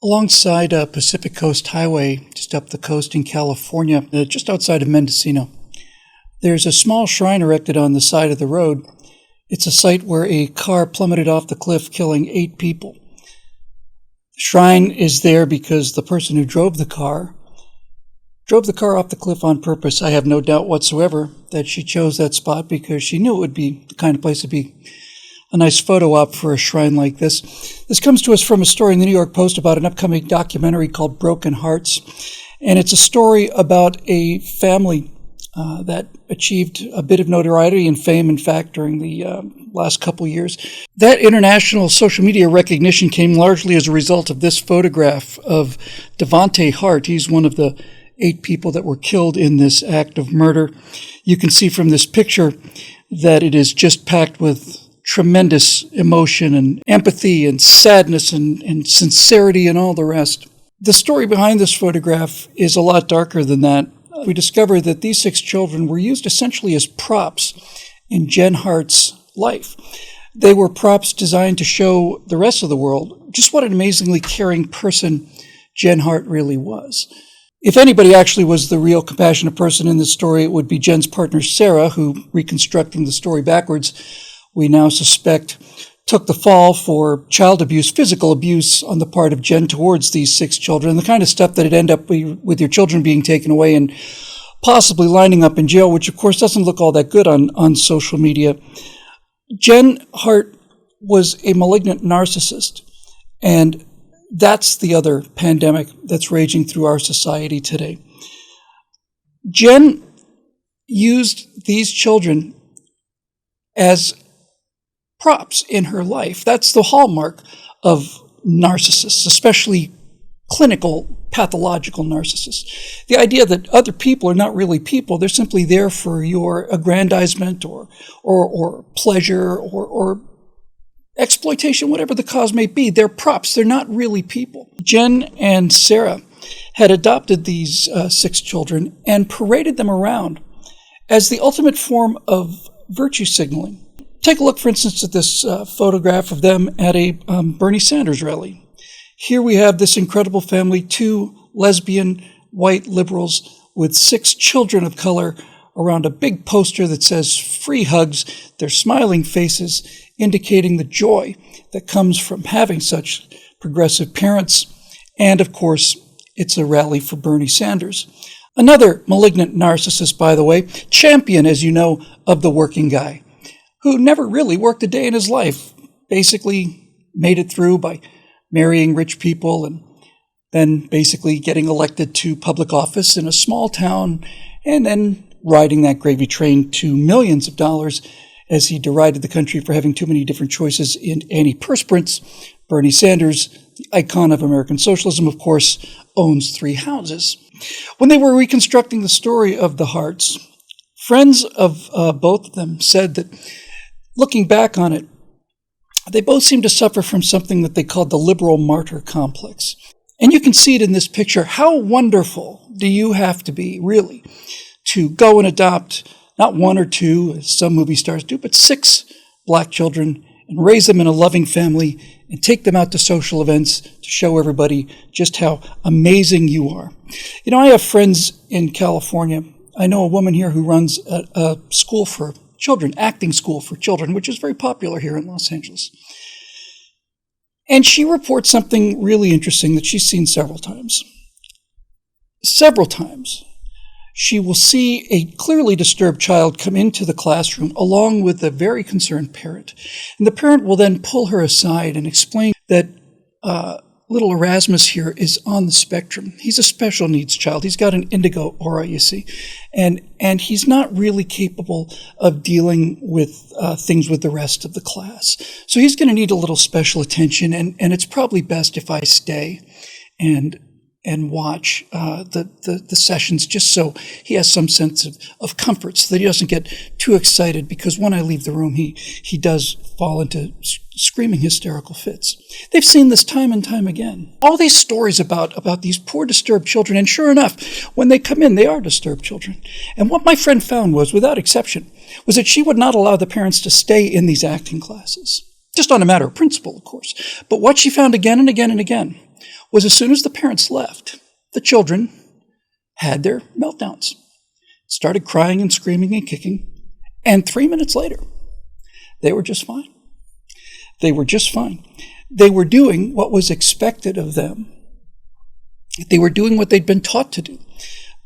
Alongside a Pacific Coast Highway, just up the coast in California, just outside of Mendocino, there's a small shrine erected on the side of the road. It's a site where a car plummeted off the cliff, killing 8 people. The shrine is there because the person who drove the car off the cliff on purpose. I have no doubt whatsoever that she chose that spot because she knew it would be the kind of place to be a nice photo op for a shrine like this. This comes to us from a story in the New York Post about an upcoming documentary called Broken Hearts. And it's a story about a family that achieved a bit of notoriety and fame, in fact, during the last couple years. That international social media recognition came largely as a result of this photograph of Devonte Hart. He's one of the 8 people that were killed in this act of murder. You can see from this picture that it is just packed with tremendous emotion and empathy and sadness and sincerity and all the rest. The story behind this photograph is a lot darker than that. We discovered that these 6 children were used essentially as props in Jen Hart's life. They were props designed to show the rest of the world just what an amazingly caring person Jen Hart really was. If anybody actually was the real compassionate person in this story, it would be Jen's partner Sarah, who, reconstructing the story backwards, we now suspect took the fall for child abuse, physical abuse on the part of Jen towards these 6 children, the kind of stuff that would end up with your children being taken away and possibly lining up in jail, which of course doesn't look all that good on social media. Jen Hart was a malignant narcissist, and that's the other pandemic that's raging through our society today. Jen used these children as props in her life. That's the hallmark of narcissists, especially clinical, pathological narcissists. The idea that other people are not really people, they're simply there for your aggrandizement or pleasure or exploitation, whatever the cause may be. They're props. They're not really people. Jen and Sarah had adopted these 6 children and paraded them around as the ultimate form of virtue signaling. Take a look, for instance, at this photograph of them at a Bernie Sanders rally. Here we have this incredible family, 2 lesbian white liberals with 6 children of color around a big poster that says free hugs, their smiling faces indicating the joy that comes from having such progressive parents. And of course, it's a rally for Bernie Sanders. Another malignant narcissist, by the way, champion, as you know, of the working guy, who never really worked a day in his life, basically made it through by marrying rich people and then basically getting elected to public office in a small town and then riding that gravy train to millions of dollars as he derided the country for having too many different choices in antiperspirants. Bernie Sanders, the icon of American socialism, of course, owns 3 houses. When they were reconstructing the story of the Harts, friends of both of them said that, looking back on it, they both seemed to suffer from something that they called the liberal martyr complex. And you can see it in this picture. How wonderful do you have to be, really, to go and adopt not 1 or 2, as some movie stars do, but 6 black children and raise them in a loving family and take them out to social events to show everybody just how amazing you are. You know, I have friends in California. I know a woman here who runs a school for children, acting school for children, which is very popular here in Los Angeles. And she reports something really interesting that she's seen several times. Several times, she will see a clearly disturbed child come into the classroom along with a very concerned parent. And the parent will then pull her aside and explain that little Erasmus here is on the spectrum. He's a special needs child. He's got an indigo aura, you see. And he's not really capable of dealing with things with the rest of the class. So he's going to need a little special attention, and it's probably best if I stay and watch the sessions just so he has some sense of comfort, so that he doesn't get too excited, because when I leave the room, he does fall into screaming hysterical fits. They've seen this time and time again. All these stories about these poor disturbed children, and sure enough, when they come in, they are disturbed children. And what my friend found was, without exception, was that she would not allow the parents to stay in these acting classes. Just on a matter of principle, of course. But what she found again and again and again was as soon as the parents left, the children had their meltdowns, started crying and screaming and kicking, and 3 minutes later, they were just fine. They were just fine. They were doing what was expected of them. They were doing what they'd been taught to do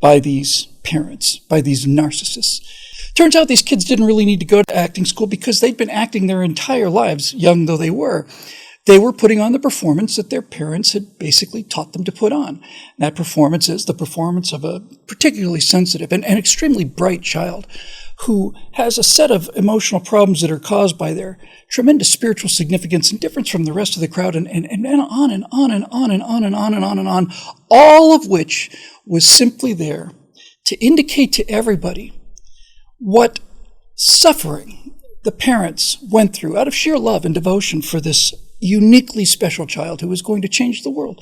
by these parents, by these narcissists. Turns out these kids didn't really need to go to acting school because they'd been acting their entire lives, young though they were. They were putting on the performance that their parents had basically taught them to put on. That performance is the performance of a particularly sensitive and extremely bright child who has a set of emotional problems that are caused by their tremendous spiritual significance and difference from the rest of the crowd, and on and on and on and on and on and on and on, all of which was simply there to indicate to everybody what suffering the parents went through out of sheer love and devotion for this uniquely special child who was going to change the world.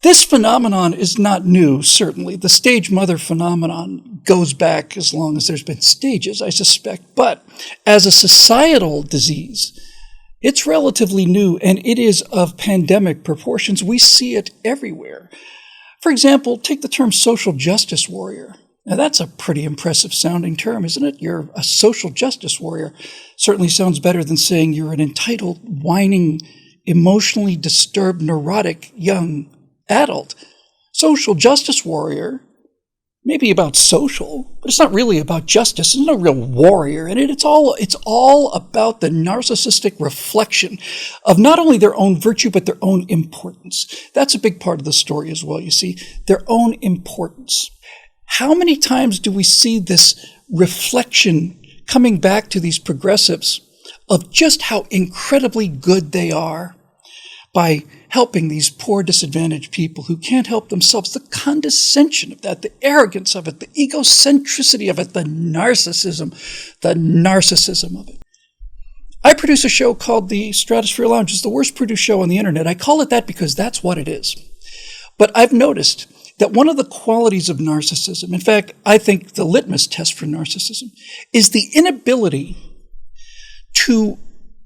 This phenomenon is not new, certainly. The stage mother phenomenon goes back as long as there's been stages, I suspect. But as a societal disease, it's relatively new, and it is of pandemic proportions. We see it everywhere. For example, take the term social justice warrior. Now, that's a pretty impressive sounding term, isn't it? You're a social justice warrior. Certainly sounds better than saying you're an entitled, whining, emotionally disturbed, neurotic young adult. Social justice warrior may be about social, but it's not really about justice. There's no real warrior in it. It's all about the narcissistic reflection of not only their own virtue, but their own importance. That's a big part of the story as well, you see, their own importance. How many times do we see this reflection coming back to these progressives of just how incredibly good they are by helping these poor disadvantaged people who can't help themselves? The condescension of that, the arrogance of it, the egocentricity of it, the narcissism of it. I produce a show called The Stratosphere Lounge. It's the worst produced show on the internet. I call it that because that's what it is. But I've noticed that one of the qualities of narcissism, in fact, I think the litmus test for narcissism, is the inability to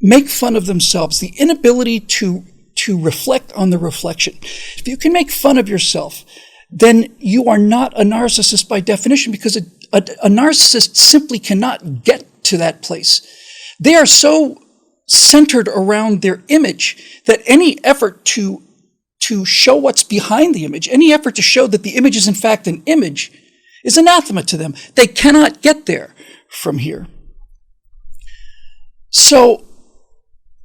make fun of themselves, the inability to reflect on the reflection. If you can make fun of yourself, then you are not a narcissist by definition, because a narcissist simply cannot get to that place. They are so centered around their image that any effort to show what's behind the image, any effort to show that the image is in fact an image, is anathema to them. They cannot get there from here. So,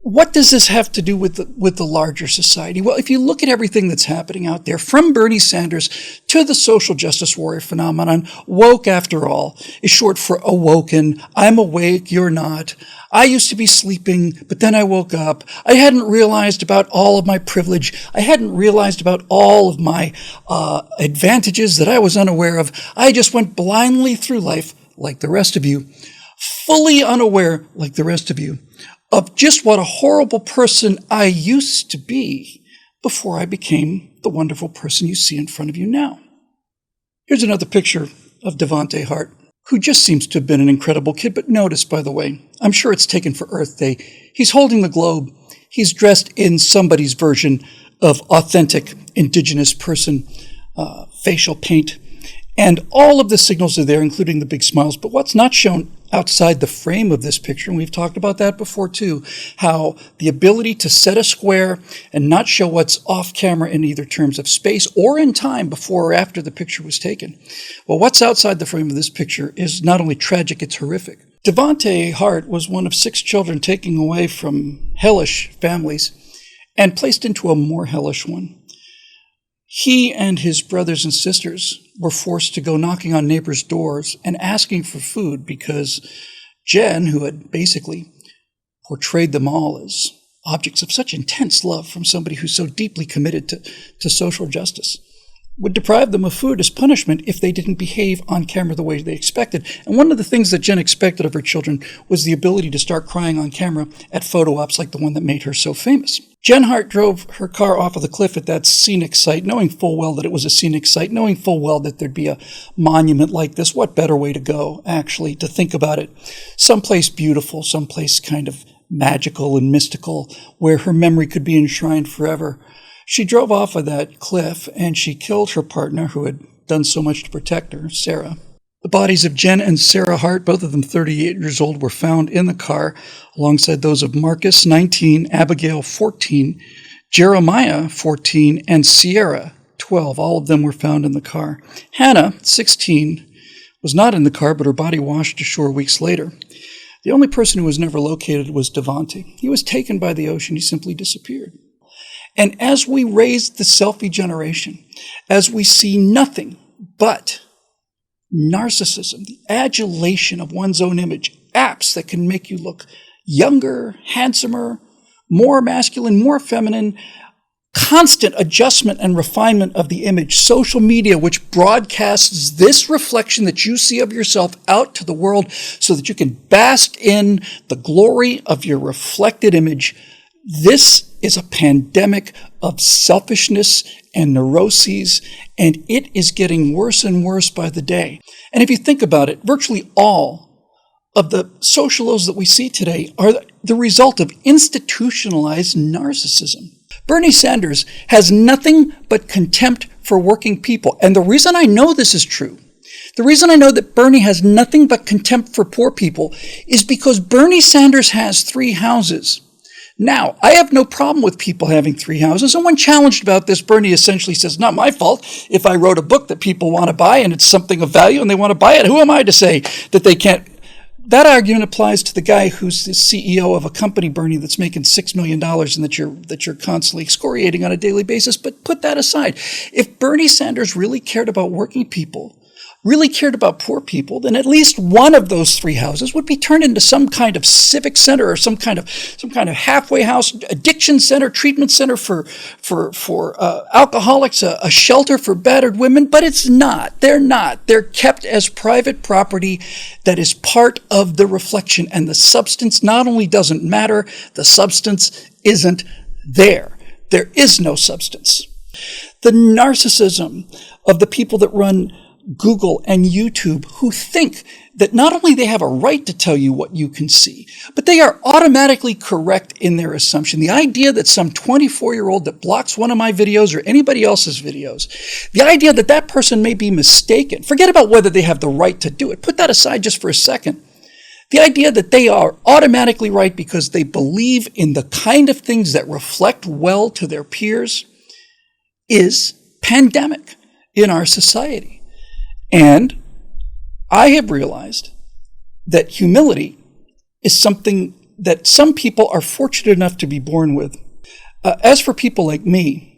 what does this have to do with the larger society? Well, if you look at everything that's happening out there, from Bernie Sanders to the social justice warrior phenomenon, woke, after all, is short for awoken. I'm awake, you're not. I used to be sleeping, but then I woke up. I hadn't realized about all of my privilege. I hadn't realized about all of my advantages that I was unaware of. I just went blindly through life, like the rest of you, fully unaware, like the rest of you, of just what a horrible person I used to be before I became the wonderful person you see in front of you now. Here's another picture of Devonte Hart, who just seems to have been an incredible kid. But notice, by the way, I'm sure it's taken for Earth Day, he's holding the globe. He's dressed in somebody's version of authentic indigenous person facial paint. And all of the signals are there, including the big smiles. But what's not shown outside the frame of this picture, and we've talked about that before too, how the ability to set a square and not show what's off camera in either terms of space or in time before or after the picture was taken. Well, what's outside the frame of this picture is not only tragic, it's horrific. Devonte Hart was one of 6 children taken away from hellish families and placed into a more hellish one. He and his brothers and sisters were forced to go knocking on neighbors' doors and asking for food because Jen, who had basically portrayed them all as objects of such intense love from somebody who's so deeply committed to social justice, would deprive them of food as punishment if they didn't behave on camera the way they expected. And one of the things that Jen expected of her children was the ability to start crying on camera at photo ops like the one that made her so famous. Jen Hart drove her car off of the cliff at that scenic site, knowing full well that it was a scenic site, knowing full well that there'd be a monument like this. What better way to go, actually, to think about it? Someplace beautiful, someplace kind of magical and mystical, where her memory could be enshrined forever. She drove off of that cliff and she killed her partner who had done so much to protect her, Sarah. The bodies of Jen and Sarah Hart, both of them 38 years old, were found in the car alongside those of Marcus, 19, Abigail, 14, Jeremiah, 14, and Sierra, 12. All of them were found in the car. Hannah, 16, was not in the car, but her body washed ashore weeks later. The only person who was never located was Devante. He was taken by the ocean. He simply disappeared. And as we raise the selfie generation, as we see nothing but narcissism, the adulation of one's own image, apps that can make you look younger, handsomer, more masculine, more feminine, constant adjustment and refinement of the image, social media, which broadcasts this reflection that you see of yourself out to the world so that you can bask in the glory of your reflected image. This is a pandemic of selfishness and neuroses, and it is getting worse and worse by the day. And if you think about it, virtually all of the social ills that we see today are the result of institutionalized narcissism. Bernie Sanders has nothing but contempt for working people. And the reason I know this is true, the reason I know that Bernie has nothing but contempt for poor people is because Bernie Sanders has 3 houses. Now, I have no problem with people having 3 houses. And when challenged about this, Bernie essentially says, not my fault. If I wrote a book that people want to buy and it's something of value and they want to buy it, who am I to say that they can't? That argument applies to the guy who's the CEO of a company, Bernie, that's making $6 million and that you're constantly excoriating on a daily basis. But put that aside. If Bernie Sanders really cared about working people, really cared about poor people, then at least one of those 3 houses would be turned into some kind of civic center or some kind of halfway house, addiction center, treatment center for alcoholics, a shelter for battered women. But it's not. They're not. They're kept as private property that is part of the reflection. And the substance not only doesn't matter, the substance isn't there. There is no substance. The narcissism of the people that run Google and YouTube, who think that not only they have a right to tell you what you can see, but they are automatically correct in their assumption. The idea that some 24-year-old that blocks one of my videos or anybody else's videos, the idea that that person may be mistaken, forget about whether they have the right to do it. Put that aside just for a second. The idea that they are automatically right because they believe in the kind of things that reflect well to their peers is pandemic in our society. And I have realized that humility is something that some people are fortunate enough to be born with. As for people like me,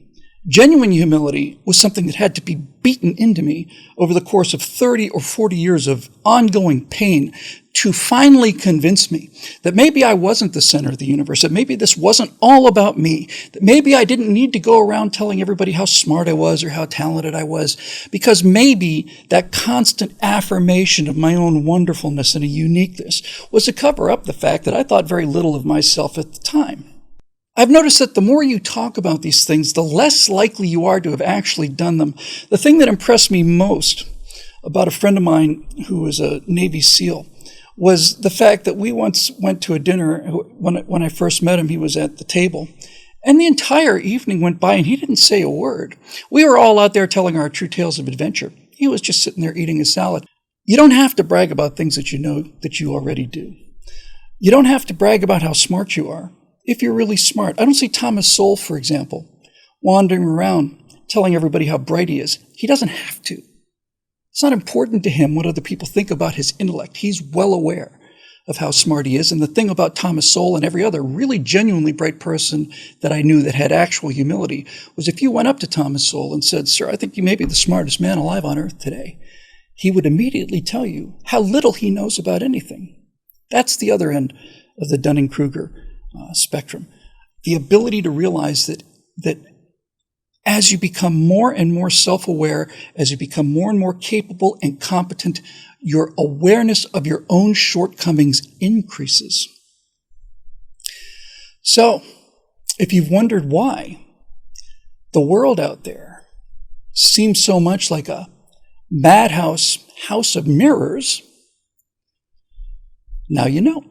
genuine humility was something that had to be beaten into me over the course of 30 or 40 years of ongoing pain to finally convince me that maybe I wasn't the center of the universe, that maybe this wasn't all about me, that maybe I didn't need to go around telling everybody how smart I was or how talented I was, because maybe that constant affirmation of my own wonderfulness and uniqueness was to cover up the fact that I thought very little of myself at the time. I've noticed that the more you talk about these things, the less likely you are to have actually done them. The thing that impressed me most about a friend of mine who was a Navy SEAL was the fact that we once went to a dinner. When I first met him, he was at the table. And the entire evening went by and he didn't say a word. We were all out there telling our true tales of adventure. He was just sitting there eating his salad. You don't have to brag about things that you know that you already do. You don't have to brag about how smart you are if you're really smart. I don't see Thomas Sowell, for example, wandering around telling everybody how bright he is. He doesn't have to. It's not important to him what other people think about his intellect. He's well aware of how smart he is. And the thing about Thomas Sowell and every other really genuinely bright person that I knew that had actual humility was if you went up to Thomas Sowell and said, "Sir, I think you may be the smartest man alive on earth today," he would immediately tell you how little he knows about anything. That's the other end of the Dunning-Kruger spectrum. The ability to realize that as you become more and more self-aware, as you become more and more capable and competent, your awareness of your own shortcomings increases. So, if you've wondered why the world out there seems so much like a madhouse, house of mirrors, now you know.